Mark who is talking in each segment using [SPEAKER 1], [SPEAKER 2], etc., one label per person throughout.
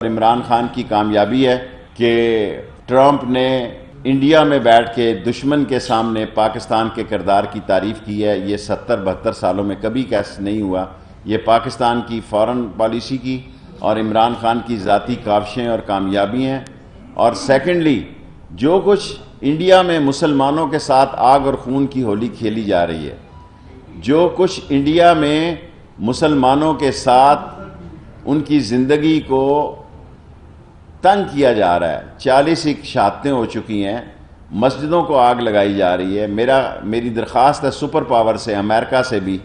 [SPEAKER 1] عمران خان کی کامیابی ہے کہ ٹرمپ نے انڈیا میں بیٹھ کے دشمن کے سامنے پاکستان کے کردار کی تعریف کی ہے۔ یہ 70-72 سالوں میں کبھی کیسے نہیں ہوا۔ یہ پاکستان کی فارن پالیسی کی اور عمران خان کی ذاتی کاوشیں اور کامیابی ہیں۔ اور سیکنڈلی جو کچھ انڈیا میں مسلمانوں کے ساتھ آگ اور خون کی ہولی کھیلی جا رہی ہے، جو کچھ انڈیا میں مسلمانوں کے ساتھ ان کی زندگی کو تنگ کیا جا رہا ہے، 40 شہادتیں ہو چکی ہیں، مسجدوں کو آگ لگائی جا رہی ہے۔ میری درخواست ہے سپر پاور سے، امریکہ سے بھی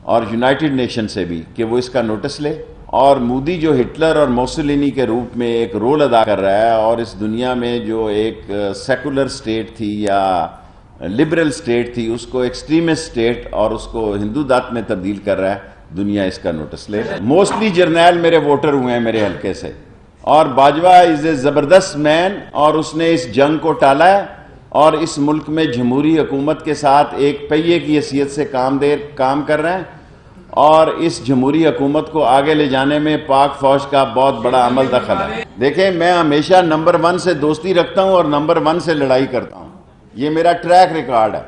[SPEAKER 1] اور یونائٹڈ نیشن سے بھی، کہ وہ اس کا نوٹس لے۔ اور مودی جو ہٹلر اور موسولینی کے روپ میں ایک رول ادا کر رہا ہے اور اس دنیا میں جو ایک سیکولر سٹیٹ تھی یا لبرل سٹیٹ تھی اس کو ایکسٹریمسٹ سٹیٹ اور اس کو ہندو دات میں تبدیل کر رہا ہے، دنیا اس کا نوٹس لے۔ موسٹلی جرنیل میرے ووٹر ہوئے ہیں میرے حلقے سے، اور باجوہ از اے زبردست مین، اور اس نے اس جنگ کو ٹالا ہے اور اس ملک میں جمہوری حکومت کے ساتھ ایک پہیے کی حیثیت سے کام کر رہے ہیں، اور اس جمہوری حکومت کو آگے لے جانے میں پاک فوج کا بہت بڑا عمل دخل ہے۔ دیکھیں، میں ہمیشہ نمبر 1 سے دوستی رکھتا ہوں اور نمبر 1 سے لڑائی کرتا ہوں، یہ میرا ٹریک ریکارڈ ہے۔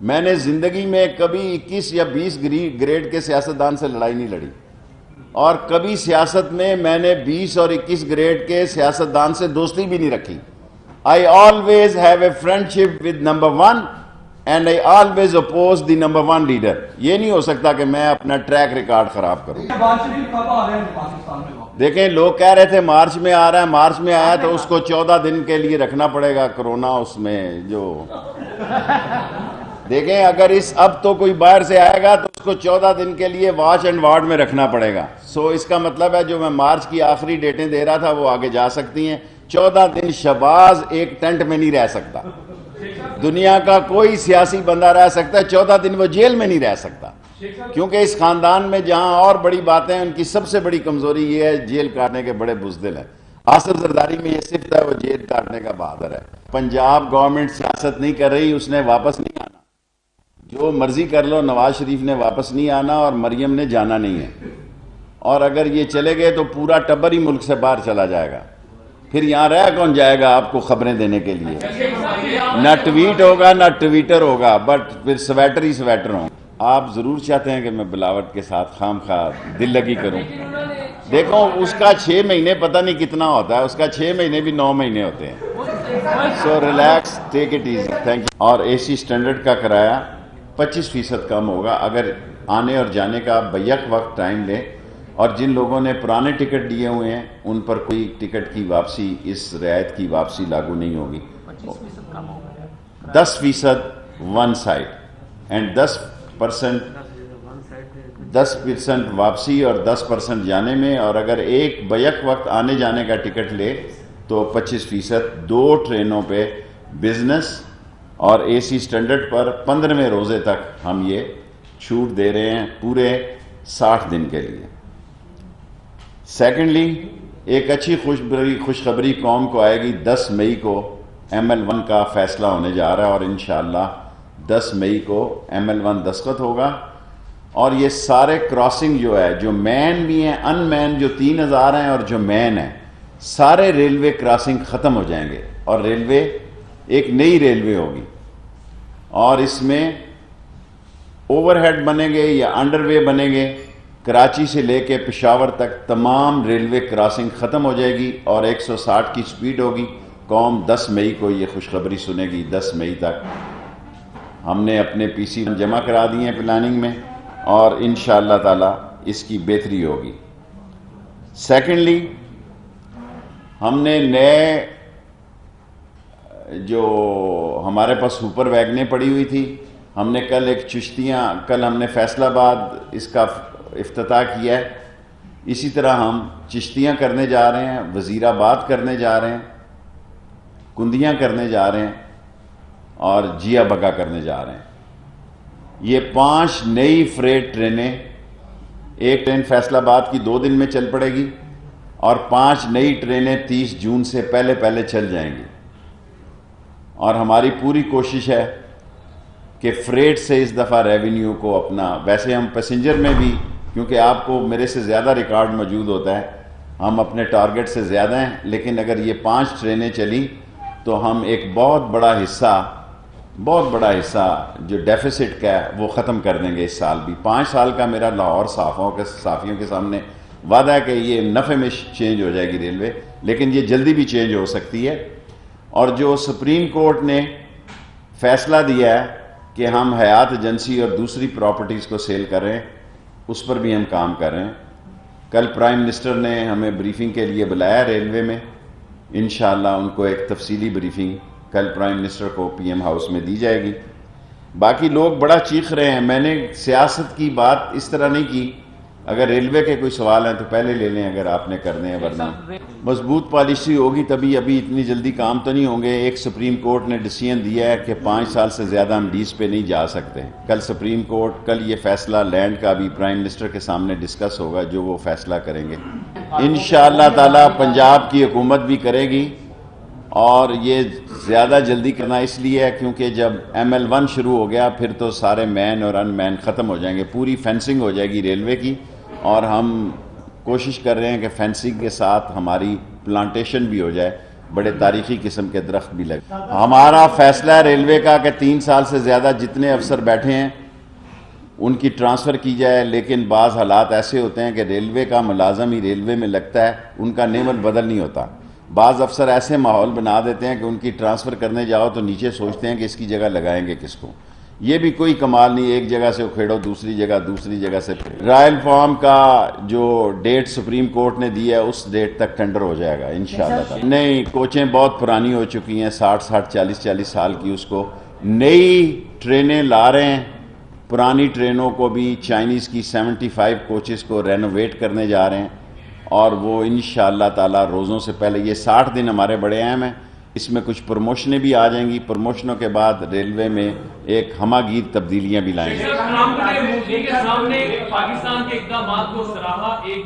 [SPEAKER 1] میں نے زندگی میں کبھی 21 یا 20 گریڈ کے سیاستدان سے لڑائی نہیں لڑی، اور کبھی سیاست میں نے 20 اور 21 گریڈ کے سیاستدان سے دوستی بھی نہیں رکھی۔ I always have a friendship with number 1 and I always oppose the number 1 leader۔ یہ نہیں ہو سکتا کہ میں اپنا ٹریک ریکارڈ خراب کروں۔ دیکھیں، لوگ کہہ رہے تھے مارچ میں آ رہا ہے، مارچ میں آیا تو اس کو 14 دن کے لیے رکھنا پڑے گا کرونا اس میں جو دیکھیں، اگر اب تو کوئی باہر سے آئے گا تو اس کو 14 دن کے لیے واچ اینڈ وارڈ میں رکھنا پڑے گا۔ اس کا مطلب ہے جو میں مارچ کی آخری ڈیٹیں دے رہا تھا وہ آگے جا سکتی ہیں۔ 14 دن شہباز ایک ٹینٹ میں نہیں رہ سکتا، دنیا کا کوئی سیاسی بندہ رہ سکتا ہے، 14 دن وہ جیل میں نہیں رہ سکتا، کیونکہ اس خاندان میں جہاں اور بڑی باتیں ہیں، ان کی سب سے بڑی کمزوری یہ ہے جیل کاٹنے کے بڑے بزدل ہیں۔ آصف زرداری میں یہ صفت ہے، وہ جیل کاٹنے کا بہادر ہے۔ پنجاب گورنمنٹ سیاست نہیں کر رہی، اس نے واپس نہیں آنا، جو مرضی کر لو، نواز شریف نے واپس نہیں آنا اور مریم نے جانا نہیں ہے، اور اگر یہ چلے گئے تو پورا ٹبر ہی ملک سے باہر چلا جائے گا، پھر یہاں رہ کون جائے گا آپ کو خبریں دینے کے لیے؟ نہ ٹویٹ ہوگا نہ ٹویٹر ہوگا، بٹ پھر سویٹر ہی سویٹر ہوں۔ آپ ضرور چاہتے ہیں کہ میں بلاوٹ کے ساتھ خام خواہ دل لگی کروں۔ دیکھو، اس کا 6 مہینے پتہ نہیں کتنا ہوتا ہے، اس کا 6 مہینے بھی 9 مہینے ہوتے ہیں۔ So relax, take it easy, thank you. اور اے سی اسٹینڈرڈ کا کرایہ 25% کم ہوگا اگر آنے اور جانے کا بیک وقت ٹائم لیں، اور جن لوگوں نے پرانے ٹکٹ لیے ہوئے ہیں ان پر کوئی ٹکٹ کی واپسی، اس رعایت کی واپسی لاگو نہیں ہوگی۔ 10% ون سائڈ اینڈ 10% واپسی اور 10% جانے میں، اور اگر ایک بیک وقت آنے جانے کا ٹکٹ لے تو 25%۔ 2 ٹرینوں پہ بزنس اور اے سی اسٹینڈرڈ پر 15ویں روزے تک ہم یہ چھوٹ دے رہے ہیں، پورے 60 دن کے لیے۔ سیکنڈلی، ایک اچھی خوشخبری قوم کو آئے گی۔ 10 مئی کو ML1 کا فیصلہ ہونے جا رہا ہے، اور انشاءاللہ 10 مئی کو ML1 دستخط ہوگا، اور یہ سارے کراسنگ جو ہے، جو مین بھی ہیں، ان مین جو 3000 ہیں اور جو مین ہیں، سارے ریلوے کراسنگ ختم ہو جائیں گے، اور ریلوے ایک نئی ریلوے ہوگی، اور اس میں اوور ہیڈ بنیں گے یا انڈر وے بنیں گے۔ کراچی سے لے کے پشاور تک تمام ریلوے کراسنگ ختم ہو جائے گی، اور 160 کی سپیڈ ہوگی۔ قوم 10 مئی کو یہ خوشخبری سنے گی۔ 10 مئی تک ہم نے اپنے PC جمع کرا دیے ہیں پلاننگ میں، اور انشاءاللہ تعالی اس کی بہتری ہوگی۔ سیکنڈلی، ہم نے نئے جو ہمارے پاس سپر ویگنیں پڑی ہوئی تھی، ہم نے کل ہم نے فیصل آباد اس کا افتتاح کیا ہے۔ اسی طرح ہم چشتیاں کرنے جا رہے ہیں، وزیر آباد کرنے جا رہے ہیں، کندیاں کرنے جا رہے ہیں، اور جیا بگا کرنے جا رہے ہیں۔ یہ 5 نئی فریٹ ٹرینیں، ایک ٹرین فیصل آباد کی 2 دن میں چل پڑے گی، اور 5 نئی ٹرینیں 30 جون سے پہلے چل جائیں گی، اور ہماری پوری کوشش ہے کہ فریٹ سے اس دفعہ ریونیو کو اپنا، ویسے ہم پیسنجر میں بھی، کیونکہ آپ کو میرے سے زیادہ ریکارڈ موجود ہوتا ہے، ہم اپنے ٹارگٹ سے زیادہ ہیں، لیکن اگر یہ 5 ٹرینیں چلی تو ہم ایک بہت بڑا حصہ جو ڈیفیسٹ کا ہے وہ ختم کر دیں گے اس سال بھی۔ 5 سال کا میرا لاہور صحافیوں کے سامنے وعدہ ہے کہ یہ نفع میں چینج ہو جائے گی ریلوے، لیکن یہ جلدی بھی چینج ہو سکتی ہے۔ اور جو سپریم کورٹ نے فیصلہ دیا ہے کہ ہم حیات ایجنسی اور دوسری پراپرٹیز کو سیل کر رہے ہیں، اس پر بھی ہم کام کر رہے ہیں۔ کل پرائم منسٹر نے ہمیں بریفنگ کے لیے بلایا ریلوے میں، انشاءاللہ ان کو ایک تفصیلی بریفنگ کل پرائم منسٹر کو پی ایم ہاؤس میں دی جائے گی۔ باقی لوگ بڑا چیخ رہے ہیں، میں نے سیاست کی بات اس طرح نہیں کی۔ اگر ریلوے کے کوئی سوال ہیں تو پہلے لے لیں اگر آپ نے کرنے ہیں، ورنہ مضبوط پالیسی ہوگی تبھی، ابھی اتنی جلدی کام تو نہیں ہوں گے۔ ایک سپریم کورٹ نے ڈیسیژن دیا ہے کہ 5 سال سے زیادہ ہم لیز پہ نہیں جا سکتے۔ کل سپریم کورٹ، کل یہ فیصلہ لینڈ کا بھی پرائم منسٹر کے سامنے ڈسکس ہوگا، جو وہ فیصلہ کریں گے انشاءاللہ تعالی پنجاب کی حکومت بھی کرے گی۔ اور یہ زیادہ جلدی کرنا اس لیے ہے کیونکہ جب ML1 شروع ہو گیا پھر تو سارے مین اور ان مین ختم ہو جائیں گے، پوری فینسنگ ہو جائے گی ریلوے کی، اور ہم کوشش کر رہے ہیں کہ فینسنگ کے ساتھ ہماری پلانٹیشن بھی ہو جائے، بڑے تاریخی قسم کے درخت بھی لگے۔ ہمارا فیصلہ ہے ریلوے کا کہ 3 سال سے زیادہ جتنے افسر بیٹھے ہیں ان کی ٹرانسفر کی جائے، لیکن بعض حالات ایسے ہوتے ہیں کہ ریلوے کا ملازم ہی ریلوے میں لگتا ہے، ان کا نیم البدل نہیں ہوتا۔ بعض افسر ایسے ماحول بنا دیتے ہیں کہ ان کی ٹرانسفر کرنے جاؤ تو نیچے سوچتے ہیں کہ اس کی جگہ لگائیں گے کس کو۔ یہ بھی کوئی کمال نہیں، ایک جگہ سے اکھیڑو دوسری جگہ سے رائل فارم کا جو ڈیٹ سپریم کورٹ نے دی ہے اس ڈیٹ تک ٹینڈر ہو جائے گا انشاءاللہ تعالی۔ نہیں، کوچیں بہت پرانی ہو چکی ہیں، 60 40 سال کی، اس کو نئی ٹرینیں لا رہے ہیں، پرانی ٹرینوں کو بھی چائنیز کی 75 کوچز کو رینوویٹ کرنے جا رہے ہیں، اور وہ انشاءاللہ تعالی روزوں سے پہلے، یہ 60 دن ہمارے بڑے اہم ہیں، اس میں کچھ پروموشنیں بھی آ جائیں گی، پروموشنوں کے بعد ریلوے میں ایک ہمہ گیر تبدیلیاں بھی لائیں گے۔
[SPEAKER 2] ٹرمپ نے مودی کے سامنے پاکستان کے اقدامات کو سراہا، ایک